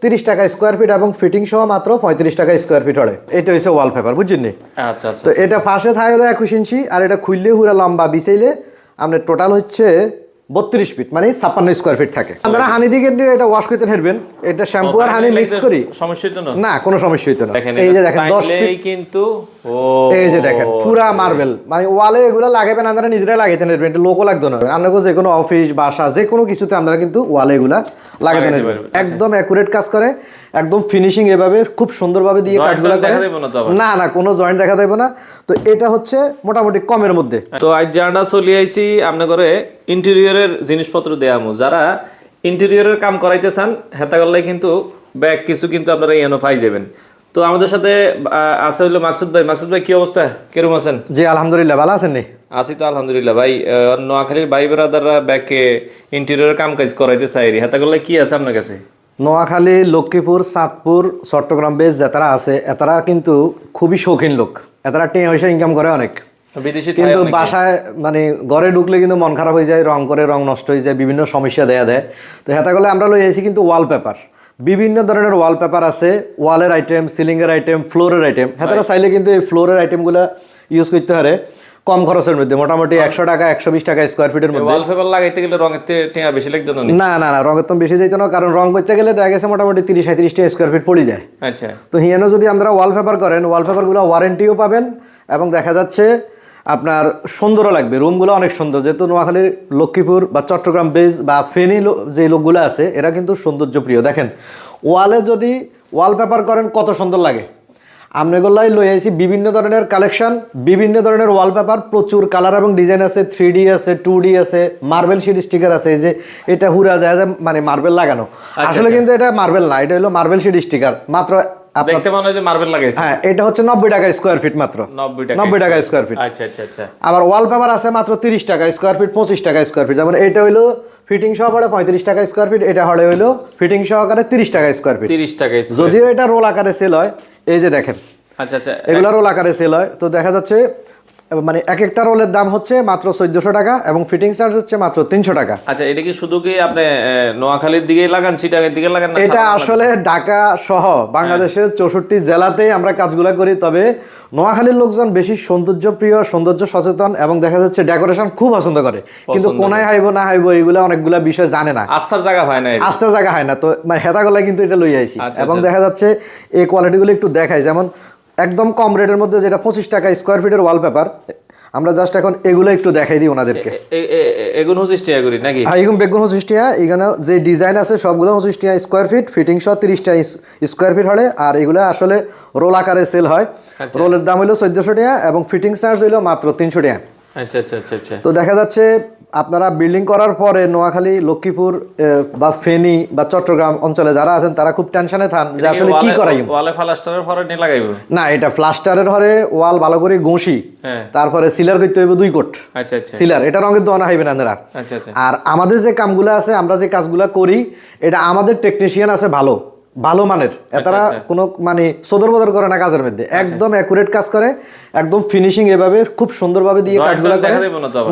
30 টাকা square feet এবং fitting সহ মাত্র 35 টাকা স্কোয়ার ফিট হলে। এটা হচ্ছে ওয়ালপেপার, বুঝছেন নি? আচ্ছা আচ্ছা। তো এটা ফাঁসে থাকে হলো 21 ইঞ্চি, আর এটা খুললে পুরো লম্বা বিছাইলে আপনার টোটাল হচ্ছে 32 ফিট, মানে 56 স্কোয়ার ফিট থাকে। আপনারা হানি দিয়ে এটা ওয়াশ করতে হেরবেন, এটা শ্যাম্পু আর হানি মিক্স করি, সমস্যা হইতো না? না কোনো সমস্যা হইতো না। দেখেন এই যে দেখেন 10 ফিট কিন্তু এই যে দেখেন পুরা মার্বেল, মানে ওয়ালে এগুলো লাগাবেন আপনারা নিজেরা লাগাইতে নেবেন, এটা লোকও লাগতো না। আপনাকে যে কোনো অফিস বাসা যে কোনো কিছুতে আপনারা কিন্তু ওয়ালে এগুলা লাগাইতে নেবেন। একদম অ্যাকুরেট কাজ করে, একদম ফিনিশিং এভাবে খুব সুন্দরভাবে দিয়ে কাজগুলো করে। না না কোনো জয়েন্ট দেখা দেব না। তো এটা হচ্ছে মোটামুটি কমের মধ্যে। তো আজ জানা চলে আইছি আপনার ঘরে ইন্টেরিয়রের জিনিসপত্র দেয়ামু। যারা ইন্টেরিয়রের কাম করাইতে চান হেতা করলে কিন্তু ব্যাগ কিছু কিন্তু আপনারা এনো পাই যাবেন। তো আমাদের সাথে আছে হইলো মাকসুদ ভাই। মাকসুদ ভাই কি অবস্থা, কেরম আছেন? জি আলহামদুলিল্লাহ, ভালো আছেন নি? আছি তো আলহামদুলিল্লাহ ভাই। নোয়াখালীর ভাই ব্রাদাররা ব্যাগকে ইন্টেরিয়রের কাম কাজ করাইতে চাই, হেতা করলে কি আছে আপনার কাছে? নোয়াখালী, লক্ষ্মীপুর, চাঁদপুর, চট্টগ্রাম বেস যারা আছে এতারা কিন্তু খুবই শৌখিন লোক, এতারা টিয়া পয়সা ইনকাম করে অনেক, বিদেশি কিন্তু বাসায় মানে ঘরে ঢুকলে কিন্তু মন খারাপ হয়ে যায়, রং করে রং নষ্ট হয়ে যায়, বিভিন্ন সমস্যা দেয়। তো হেতা করলে আমরা লই আইছি কিন্তু ওয়ালপেপার, বিভিন্ন ধরনের ওয়ালপেপার আছে, ওয়ালের আইটেম, সিলিংয়ের আইটেম, ফ্লোরের আইটেম। হেতারা চাইলে কিন্তু এই ফ্লোরের আইটেমগুলো ইউজ করতে পারে কম খরচের মধ্যে, মোটামুটি 100 টাকা 120 টাকা স্কোয়ার ফিটের মধ্যে। ওয়ালপেপার লাগাইতে গেলে রঙের টিয়া বেশি লাগতো না? না না না, রঙের তো বেশি যাইতো না, কারণ রং করতে গেলে দেখা গেছে মোটামুটি 30-35 টাকা স্কোয়ার ফিট পড়ে যায়। আচ্ছা। তো হিয়ানো যদি আমরা ওয়ালপেপার করেন, ওয়ালপেপারগুলো ওয়ারেন্টিও পাবেন এবং দেখা যাচ্ছে আপনার সুন্দরও লাগবে, রুমগুলো অনেক সুন্দর। যেহেতু নোয়াখালী, লক্ষ্মীপুর বা চট্টগ্রাম বেস বা ফেনী যে লোকগুলো আছে এরা কিন্তু সৌন্দর্য প্রিয়। দেখেন ওয়ালে যদি ওয়ালপেপার করেন কত সুন্দর লাগে। আমনেগোল্লাই লই আইছি বিভিন্ন ধরনের কালেকশন, বিভিন্ন ধরনের ওয়ালপেপার, প্রচুর কালার এবং ডিজাইন আছে, 3D আছে, 2D আছে, মার্বেল শিট স্টিকার আছে। এই যে এটা হুরা যায় মানে মার্বেল লাগানো, আসলে কিন্তু এটা মার্বেল না, এটা হলো মার্বেল শিট স্টিকার। মাত্র দেখতে মনে হয় যে মার্বেল লাগাইছে। হ্যাঁ, এটা হচ্ছে 90 টাকা স্কোয়ার ফিট, মাত্র 90 টাকা স্কোয়ার ফিট। আচ্ছা আচ্ছা আচ্ছা। আবার ওয়ালপেপার আছে মাত্র 30 টাকা স্কোয়ার ফিট, 25 টাকা স্কোয়ার ফিট। যেমন এটা হইলো ফিটিং সহকারে 35 টাকা স্কোয়ার ফিট, এটা হলে হইলো ফিটিং সহকারে 30 টাকা স্কোয়ার ফিট। 30 টাকা। যদিও এটা রোল আকারে সেল হয়, এই যে দেখেন। আচ্ছা আচ্ছা, এগুলো রোল আকারে সেল হয়। তো দেখা যাচ্ছে মানে এক একটা রোলের দাম হচ্ছে মাত্র 1400 টাকা এবং ফিটিং চার্জ হচ্ছে মাত্র 300 টাকা। আচ্ছা, এটা কি শুধু কি আপনি নোয়াখালীর দিকে লাগান, চিটাগের দিকে লাগান? এটা আসলে ঢাকা সহ বাংলাদেশের 64 জেলাতেই আমরা কাজগুলো করি। তবে নোয়াখালীর লোকজন বেশি সৌন্দর্য প্রিয়, সৌন্দর্য সচেতন এবং দেখা যাচ্ছে ডেকোরেশন খুব পছন্দ করে, কিন্তু কোনায় হাইব না হাইব এগুলো অনেকগুলা বিষয় জানে না, আস্থার জায়গা হয় না, আস্থার জায়গা হয় না। তো মানে হেতাগুলা কিন্তু এটা লই আইছি এবং দেখা যাচ্ছে এই কোয়ালিটিগুলো একটু দেখাই। যেমন একদম কম রেটের মধ্যে যেটা 25 টাকা স্কোয়ার ফিটের ওয়ালপেপার, আমরা জাস্ট এখন এগুলো একটু দেখাই দিই ওনাদেরকে। এগুন 25 টাকা করি নাকি? এগুন বেগুন 25 টাকা। এখানে যে ডিজাইন আছে সবগুলো 25 টাকা স্কোয়ার ফিট, ফিটিং সহ 30 টাকা স্কোয়ার ফিট হলে। আর এগুলো আসলে রোল আকারে সেল হয়। রোলের দাম হলো 1400 টাকা এবং ফিটিং চার্জ হইলো মাত্র 300 টাকা। আচ্ছা আচ্ছা আচ্ছা আচ্ছা। তো দেখা যাচ্ছে আপনারা বিল্ডিং করার পরে নোয়াখালী, লক্ষ্মীপুর বা ফেনী বা চট্টগ্রাম অঞ্চলে যারা আছেন তারা খুব টেনশনে থান যে আসলে কি করাই। ওয়ালে প্লাস্টারের পরে নি লাগাইবো না, এটা প্লাস্টারের হরে ওয়াল ভালো করে ঘষি, তারপরে সিলার করতে হইব 2 কোট। আচ্ছা আচ্ছা। সিলার এটা রঙের দোয়ানা হইবে না আপনারা। আচ্ছা আচ্ছা। আর আমাদের যে কামগুলো আছে, আমরা যে কাজগুলো করি, এটা আমাদের টেকনিশিয়ান আছে ভালো ভালো মানের, এতারা কোনো মানে সদর বদর করে না কাজের মধ্যে, একদম অ্যাকুরেট কাজ করে, একদম ফিনিশিং এভাবে খুব সুন্দরভাবে দিয়ে কাজগুলো করে।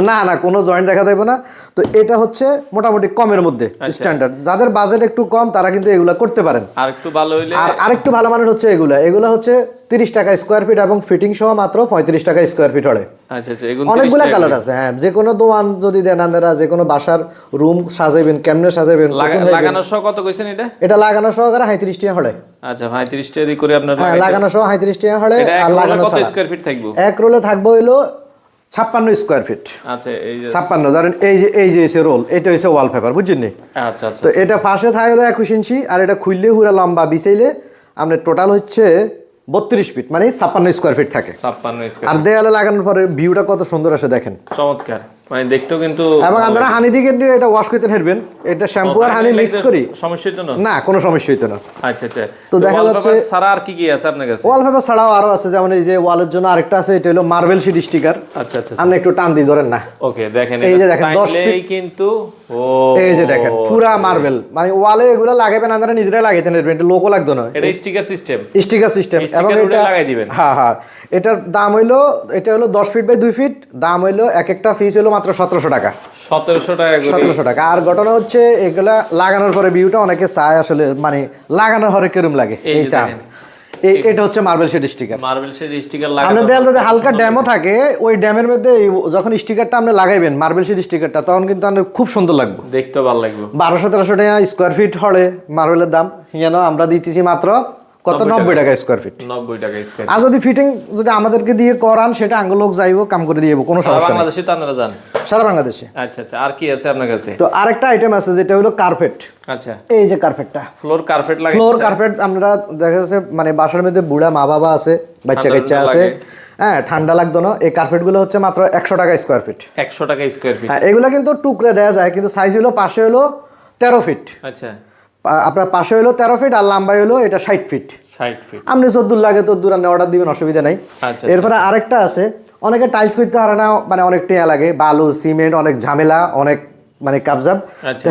না না কোনো জয়েন্ট দেখা দেব না। তো এটা হচ্ছে মোটামুটি কমের মধ্যে স্ট্যান্ডার্ড। যাদের বাজেট একটু কম তারা কিন্তু এগুলা করতে পারেন। আর একটু ভালো হইলে আর আরেকটু ভালো মানের হচ্ছে এগুলা হচ্ছে 30 টাকা স্কোয়ার ফিট এবং ফিটিং সহ মাত্র 35 টাকা স্কোয়ার ফিট হলে। আচ্ছা আচ্ছা। অনেকগুলো কালার আছে। হ্যাঁ, যে কোনো দোকান যদি দেন আপনারা, যে কোনো বাসার রুম সাজাইবেন, কেমনে সাজাইবেন, লাগানো সহ কত কইছেন এটা? এটা লাগানো সহকারে 35 টাকা হলে। আচ্ছা, 35 টাকা দিয়ে করে আপনার লাগানো সহ 35 টাকা হলে। আর লাগানো কত স্কয়ার ফিট থাকবে? এক রোলে থাকবে হইলো 56 স্কোয়ার ফিট। আচ্ছা, এই যে 56 ধরেন, এই যে এসে রোল, এটা হইছে ওয়ালপেপার, বুঝছেন নি? আচ্ছা আচ্ছা। তো এটা ফাঁসে থাকে হলো 21 ইঞ্চি, আর এটা খুললে পুরো লম্বা বিছাইলে আপনার টোটাল হচ্ছে 32 ফিট, মানে 56 স্কোয়ার ফিট থাকে। 56 স্কয়ার। আর দেয়ালে লাগানোর পরে ভিউটা কত সুন্দর আসে দেখেন, চমৎকার, মানে দেখতেও কিন্তু। এবং আপনারা হানি দিয়ে এটা ওয়াশ করতে হেরবেন, এটা শ্যাম্পু আর হানি মিক্স করি, সমস্যা হইতো না? না কোনো সমস্যা হইতো না। আচ্ছা আচ্ছা। তো দেখা যাচ্ছে সারা আর কি কি আছে আপনার কাছে? ওয়ালপেপার ছাড়াও আরো আছে, যেমন এই যে ওয়ালের জন্য আরেকটা আছে, এটা হলো মার্বেল শিট স্টিকার। আচ্ছা আচ্ছা। আপনি একটু টান দিয়ে ধরেন না। ওকে, দেখেন এই যে দেখেন 10 ফিট কিন্তু। ও এই যে দেখেন পুরা মার্বেল, মানে ওয়ালে এগুলো লাগাবেন আপনারা নিজেরা লাগাইতে নেবেন, এটা লোকও লাগতো না। এটা স্টিকার সিস্টেম, স্টিকার সিস্টেম। এবং এটা লাগাই দিবেন। হ্যাঁ হ্যাঁ, এটার দাম হইলো, এটা হলো 10 ফিট বাই 2 ফিট, দাম হইলো এক একটা পিস হলো মাত্র 1700 টাকা। 1700 টাকা করে। 1700 টাকা। আর ঘটনা হচ্ছে এগুলা লাগানোর পরে ভিউটা অনেকে চায় আসলে মানে লাগানোর হরে কিরম লাগে এই চান। এটা হচ্ছে marble shade sticker. Marble shade sticker আপনার লাগানো। দেয়াল যদি হালকা ড্যামও থাকে ওই ড্যামের মধ্যে যখন স্টিকারটা আপনি লাগাইবেন মার্বেল শেড স্টিকারটা তখন কিন্তু আপনার খুব সুন্দর লাগবে, দেখতে ভালো লাগবে। 1200-1300 টাকা স্কোয়ার ফিট হলে মার্বেলের দাম, আমরা দিতেছি মাত্র কত 90 টাকা স্কোয়ার ফিট। 90 টাকা স্কয়ার। আর যদি ফিটিং যদি আমাদেরকে দিয়ে করান সেটা আঙ্গুল লোক যাইবো কাম করে দিয়ে কোনো সমস্যা নেই। বাংলাদেশে তো আপনারা জান, সারা বাংলাদেশে। আচ্ছা আচ্ছা, আর কি আছে আপনার কাছে? তো আরেকটা আইটেম আছে যেটা হলো কার্পেট। আচ্ছা, এই যে কার্পেটটা, ফ্লোর কার্পেট লাগে। ফ্লোর কার্পেট আমরা দেখা যাচ্ছে মানে বাসার মধ্যে বুড়া মা বাবা আছে, বাচ্চা কাচ্চা আছে, হ্যাঁ ঠান্ডা লাগতো না, এই কার্পেটগুলো হচ্ছে মাত্র 100 টাকা স্কোয়ার ফিট। 100 টাকা স্কয়ার ফিট। হ্যাঁ, এগুলো কিন্তু টুকরে দেওয়া যায়, কিন্তু সাইজ হলো পাশে হলো 13 ফিট, আচ্ছা, আপনার পাশে হলো 13 ফিট আর লম্বাই হলো এটা 60 ফিট। 60 ফিট। আপনি যদ্দূর লাগে তদ্দূর আপনি অর্ডার দিবেন, অসুবিধা নাই। আচ্ছা, এরপরে আরেকটা আছে, অনেকে টাইলস করতে পারে না, মানে অনেক টেয়া লাগে, বালু সিমেন্ট অনেক ঝামেলা, অনেক মানে কাবজাব,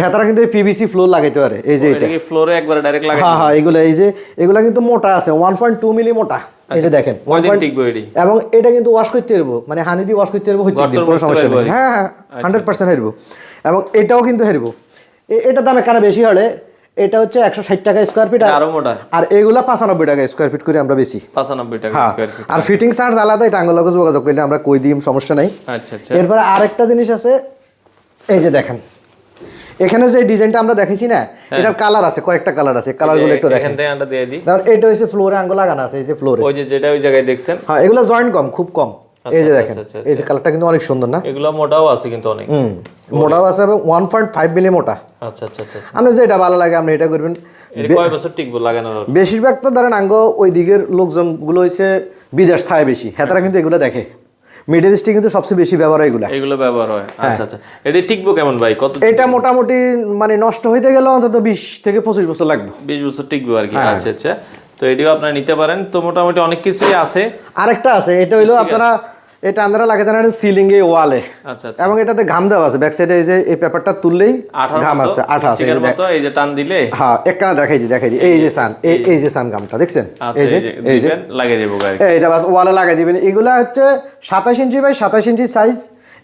হ্যাঁ তারা কিন্তু পিভিসি ফ্লোর লাগাইতে পারে। এই যে এটা ফ্লোরে একবার ডাইরেক্ট লাগাই। হ্যাঁ হ্যাঁ, এগুলো এই যে এগুলা কিন্তু মোটা আছে, 1.2 মিলি মোটা। এই যে দেখেন, এবং এটা কিন্তু ওয়াশ করতে পারবো, মানে হানি দিয়ে ওয়াশ করতে পারবো, কোনো সমস্যা নেই। হ্যাঁ হ্যাঁ, 100% হেরবো। এবং এটাও কিন্তু হেরবো। এটা দামে কেন বেশি হলে, এটা হচ্ছে 160 টাকা স্কোয়ার ফিট, আরো মোটা। আর এগুলা 95 টাকা স্কোয়ার ফিট করে আমরা বেশি। 95 টাকা স্কয়ার ফিট। আর ফিটিং চার্জ আলাদা, এটা আঙ্গুল লাগে যোগাযোগ করলে আমরা কই দিই, সমস্যা নাই। আচ্ছা আচ্ছা। এরপরে আরেকটা জিনিস আছে, এই যে দেখেন এখানে যে ডিজাইনটা আমরা দেখেছি না, এটার কালার আছে, কয়েকটা কালার আছে, কালারগুলো একটু দেখেন। এখান থেকে আমরা দিয়ে দিই। দেখুন এটা হচ্ছে ফ্লোরে আঙ্গুল লাগানো আছে, এই যে ফ্লোরে, ওই যে যেটা ওই জায়গায় দেখছেন। হ্যাঁ এগুলো জয়েন্ট কম, খুব কম। এই যে দেখেন, এই যে কালারটা কিন্তু অনেক সুন্দর না? এগুলো মোটাও আছে কিন্তু অনেক। মোটাও আছে এবং 1.5 মিলি মোটা। আচ্ছা আচ্ছা আচ্ছা। আপনি যেটা ভালো লাগে আপনি এটা করবেন। এর কয় বছর টিকবো লাগানোর? বেশিরভাগ তো ধরেন আঙ্গ ওই দিকের লোকজন গুলো হচ্ছে বিদেশ থাকে বেশি, হ্যাঁ তারা কিন্তু এগুলো দেখে। মিডল ইস্টে কিন্তু সবচেয়ে বেশি ব্যবহার হয় এগুলো ব্যবহার হয়। আচ্ছা আচ্ছা। এটা টিকবো কেমন ভাই? কত? এটা মোটামুটি মানে নষ্ট হইতে গেলে অন্তত 20 থেকে 25 বছর লাগবে। 20 বছর টিকবো আর কি। আচ্ছা আচ্ছা। তো এটিও আপনারা নিতে পারেন। তো মোটামুটি অনেক কিছুই আছে। আরেকটা আছে, এটা হইলো আপনারা এটা আপনারা লাগাতে পারেন সিলিং এ, ওয়ালে। আচ্ছা আচ্ছা। এবং এটাতে ঘাম দেওয়া আছে, ব্যাক সাইডে এই যে এই পেপারটা তুললেই ঘাম আছে, আঠা আছে। স্টিকার মতো এই যে টান দিলে, হ্যাঁ একখানা দেখাই দিই এই যে সান, এই যে সান ঘামটা দেখছেন, এই যে লাগিয়ে দেবো গাড়ি। এইটা বাস ওয়ালে লাগাই দিবেন। এগুলা হচ্ছে 27 ইঞ্চি বাই 27 ইঞ্চি সাইজ।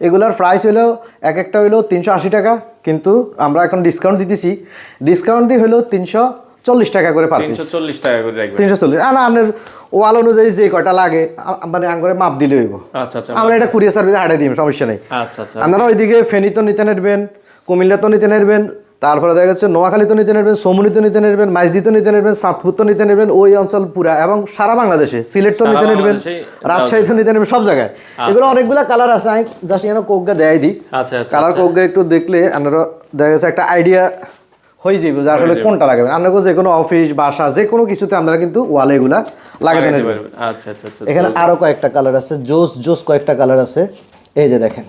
এগুলার প্রাইস হলো এক একটা হইলো 380 টাকা, কিন্তু আমরা এখন ডিসকাউন্ট দিতেছি, ডিসকাউন্ট দিয়ে হলো 340 টাকা করে পার পিস। 340 টাকা করে রাখবেন। 340। না আপনার ওয়াল অনুযায়ী যে কয়টা লাগে মানে আঙ্গুরে মাপ দিলে হইব। আচ্ছা আচ্ছা। আমরা এটা কুরিয়ার সার্ভিসে হাঁটাই দিই, সমস্যা নেই। আচ্ছা আচ্ছা। আপনারা ওইদিকে ফেনী তো নিতে নেবেন, কুমিল্লা তো নিতে নেবেন, তারপরে দেখা যাচ্ছে নোয়াখালী তো নিতে নেবেন, সমুনি তো নিতে নেবেন, মাইজদি তো নিতে নেবেন, চাঁদপুর তো নিতে নেবেন, ওই অঞ্চল পুরা এবং সারা বাংলাদেশে, সিলেট তো নিতে নেবেন, রাজশাহী তো নিতে নেবেন, সব জায়গায়। এগুলো অনেকগুলা কালার আছে, আমি জাস্ট এখানে কোকগা দেয় দিই। আচ্ছা আচ্ছা। কালার কোকগা একটু দেখলে আপনারা দেখা যাচ্ছে একটা আইডিয়া হয়ে যাবে যে আসলে কোনটা লাগাবেন। আপনাকে যে কোনো অফিস বাসা যে কোনো কিছুতে আমরা কিন্তু ওয়ালে এগুলা লাগাতে নেবেন। আচ্ছা আচ্ছা আচ্ছা। এখানে আরো কয়েকটা কালার আছে, জোস কয়েকটা কালার আছে। এই যে দেখেন,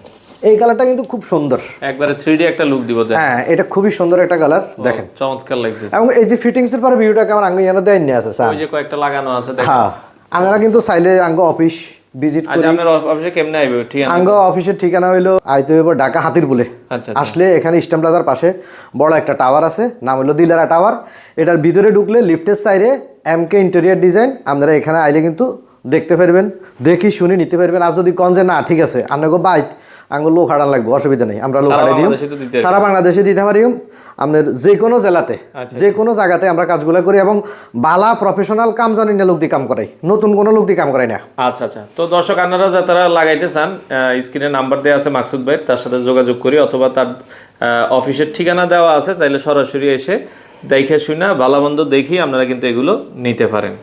এই কালারটা কিন্তু খুব সুন্দর, একবারে 3D একটা লুক দিব। হ্যাঁ এটা খুবই সুন্দর একটা কালার, দেখেন চমৎকার লাগতেছে। এবং এই যে ফিটিংস এর পরে ভিউটা কেমন আঙ্গ ইয়ানো দেন আছে স্যার, ওই যে কয়েকটা লাগানো আছে দেখেন। হ্যাঁ আপনারা কিন্তু চাইলে আঙ্গ অফিস ভিজিট আচ্ছা, আপনার অফিসে কেমনে আইবে? ঠিক আছে, আঙ্গ অফিসের ঠিকানা হইলো আইতে হইব ঢাকা হাতিরপুলে। আচ্ছা। আসলে এখানে ইস্টার্ন প্লাজার পাশে বড় একটা টাওয়ার আছে, নাম হলো দিলারা টাওয়ার। এটার ভিতরে ঢুকলে লিফটের সাইডে এমকে ইন্টেরিয়র ডিজাইন, আপনারা এখানে আইলে কিন্তু দেখতে পারবেন, দেখি শুনে নিতে পারবেন। আর যদি কন যে না ঠিক আছে আপনাকে বাইক আঙ্গুল লোক হারান লাগবে, অসুবিধা নেই, আমরা লোক হারাই দিই, সারা বাংলাদেশে দিতে পারি। আপনার যে কোনো জেলাতে যে কোনো জায়গাতে আমরা কাজগুলো করি এবং বালা প্রফেশনাল কাম জানি না লোক দিয়ে কাম করাই, নতুন কোনো লোক দিয়ে কাম করাই না। আচ্ছা আচ্ছা। তো দর্শক আপনারা যারা লাগাইতে চান, স্ক্রিনে নাম্বার দেওয়া আছে মাকসুদ ভাই, তার সাথে যোগাযোগ করি, অথবা তার অফিসের ঠিকানা দেওয়া আছে, চাইলে সরাসরি এসে দেখে শুনে ভালো মন্দ দেখি আপনারা কিন্তু এগুলো নিতে পারেন।